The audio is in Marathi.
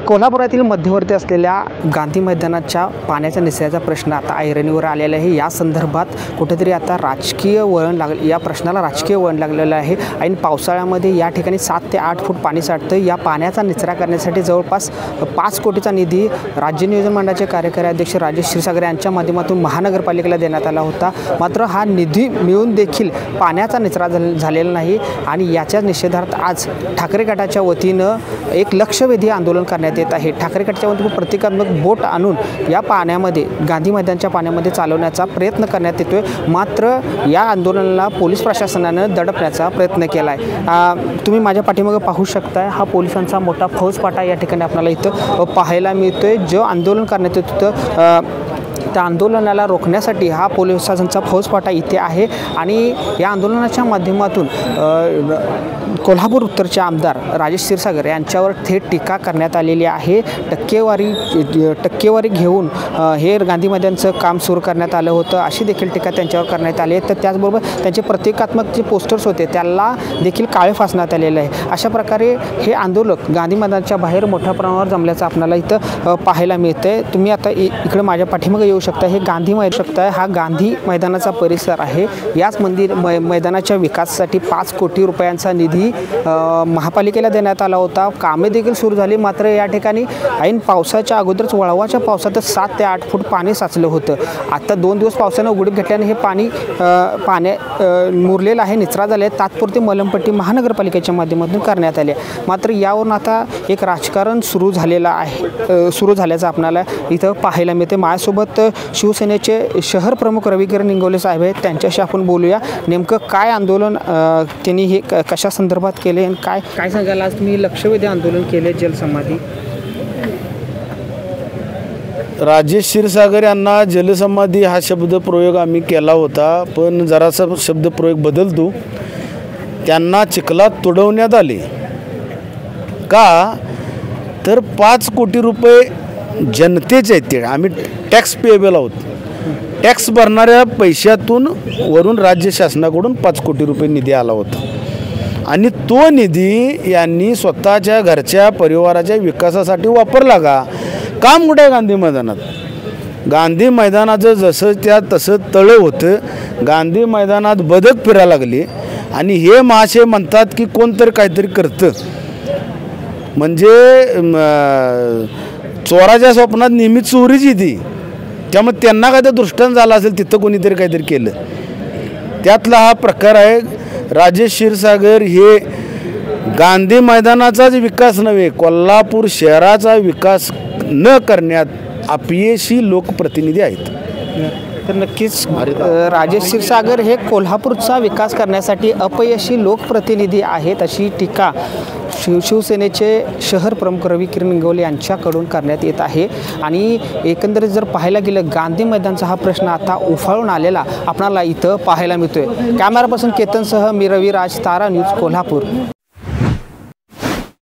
कोल्हापुरातील मध्यवर्ती असलेल्या गांधी मैदानाच्या पाण्याच्या निचऱ्याचा प्रश्न आता ऐरणीवर आलेला आहे। या संदर्भात कुठेतरी आता राजकीय वळण लागलं, या प्रश्नाला राजकीय वळण लागलेलं आहे। ऐन पावसाळ्यामध्ये या ठिकाणी 7 ते 8 फूट पाणी साठतं। या पाण्याचा निचरा करण्यासाठी जवळपास 5 कोटीचा निधी राज्य नियोजन मंडळाचे कार्यकारी अध्यक्ष राजेश क्षीरसागर यांच्या माध्यमातून महानगरपालिकेला देण्यात आला होता। मात्र हा निधी मिळून देखील पाण्याचा निचरा झालेला नाही आणि याच्या निषेधार्थ आज ठाकरे गटाच्या वतीनं एक लक्षवेधी आंदोलन करण्यात येत आहे। ठाकरे गटाच्या वतीने प्रतिकात्मक बोट आणून या पाण्यामध्ये गांधी मैदानाच्या पाण्यामध्ये चालवण्याचा प्रयत्न करण्यात येतोय। मात्र या आंदोलनाला पोलीस प्रशासनानं दडपण्याचा प्रयत्न केला आहे। तुम्ही माझ्या पाठीमागे पाहू शकताय, हा पोलिसांचा मोठा फौजफाटा या ठिकाणी आपल्याला इथं पाहायला मिळतोय। जो आंदोलन करण्यात येत होतं त्या आंदोलनाला रोखण्यासाठी हा पोलिसांचा फौजफाटा इथे आहे आणि या आंदोलनाच्या माध्यमातून कोल्हापूर उत्तरचे आमदार राजेश क्षीरसागर यांच्यावर थेट टीका करण्यात आलेली आहे। टक्केवारी घेऊन हे गांधी मैदानचं काम सुरू करण्यात आलं होतं अशी देखील टीका त्यांच्यावर करण्यात आली आहे। तर त्याचबरोबर त्यांचे प्रतिकात्मक जे पोस्टर्स होते त्याला देखील काळे फासण्यात आलेले आहे। अशा प्रकारे हे आंदोलक गांधी मैदानाच्या बाहेर मोठ्या प्रमाणावर जमल्याचं आपल्याला इथं पाहायला मिळतंय। तुम्ही आता इकडे माझ्या पाठीमागे येऊ शकता, हे गांधी मैदान हा गांधी मैदानाचा परिसर आहे। याच मैदानाच्या विकासासाठी 5 कोटी रुपयांचा निधी महापालिकेला देण्यात आला होता। कामे देखील सुरू झाली, मात्र या ठिकाणी ऐन पावसाच्या अगोदरच वळवाच्या पावसात 7 ते 8 फूट पाणी साचलं होतं। आता 2 दिवस पावसानं उघडीप घेतल्याने हे पाणी मुरलेलं आहे, निचरा झाले आहे। तात्पुरती मलमपट्टी महानगरपालिकेच्या माध्यमातून करण्यात आली आहे। मात्र यावरून आता एक राजकारण सुरू झाल्याचं आपल्याला इथं पाहायला मिळते। माझ्यासोबत शिवसेनेचे शहर प्रमुख रविकिरण इंगोले साहेब आहेत, त्यांच्याशी आपण बोलूया। नेमकं काय आंदोलन त्यांनी हे कशा संदर्भात केले आणि काय सांगाल? आज तुम्ही लक्षवेधी आंदोलन केले जलसमाधी। राजेश क्षीरसागर यांना जलसमाधी हा शब्दप्रयोग आम्ही केला होता, पण जरासा शब्दप्रयोग बदलतो। त्यांना चिखलात तुडवण्यात आले का तर 5 कोटी रुपये जनतेचे आहेत, ते आम्ही टॅक्स पेएबल आहोत। टॅक्स भरणाऱ्या पैशातून वरून राज्य शासनाकडून 5 कोटी रुपये निधी आला होता आणि तो निधी यांनी स्वतःच्या घरच्या परिवाराच्या विकासासाठी वापरला का? काम कुठे आहे गांधी मैदानात? गांधी मैदानाचं जसं त्या तसं तळं होतं। गांधी मैदानात बदक फिरायला लागली आणि हे महाशय म्हणतात की कोणतरी काहीतरी करतं, म्हणजे चोराच्या स्वप्नात नेहमी चोरीच येते। त्यामुळे त्यांना काय तर दृष्टांत झाला असेल, तिथं कोणीतरी काहीतरी केलं, त्यातला हा प्रकार आहे। राजेश क्षीरसागर हे गांधी मैदानाचाच विकास नव्हे, कोल्हापूर शहराचा विकास न करण्यात अपयशी लोकप्रतिनिधी आहेत। तर नक्कीच राजेश क्षीरसागर हे कोल्हापूरचा विकास करण्यासाठी अपयशी लोकप्रतिनिधी आहेत अशी टीका शिवसेनेचे शहर प्रमुख रविकिरण इंगोले यांच्याकडून करण्यात येत आहे। आणि एकंदरीत जर पाहायला गेलं, गांधी मैदानचा हा प्रश्न आता उफाळून आलेला आपल्याला इथं पाहायला मिळतोय। कॅमेरापासून केतनसह मी रविराज, तारा न्यूज, कोल्हापूर।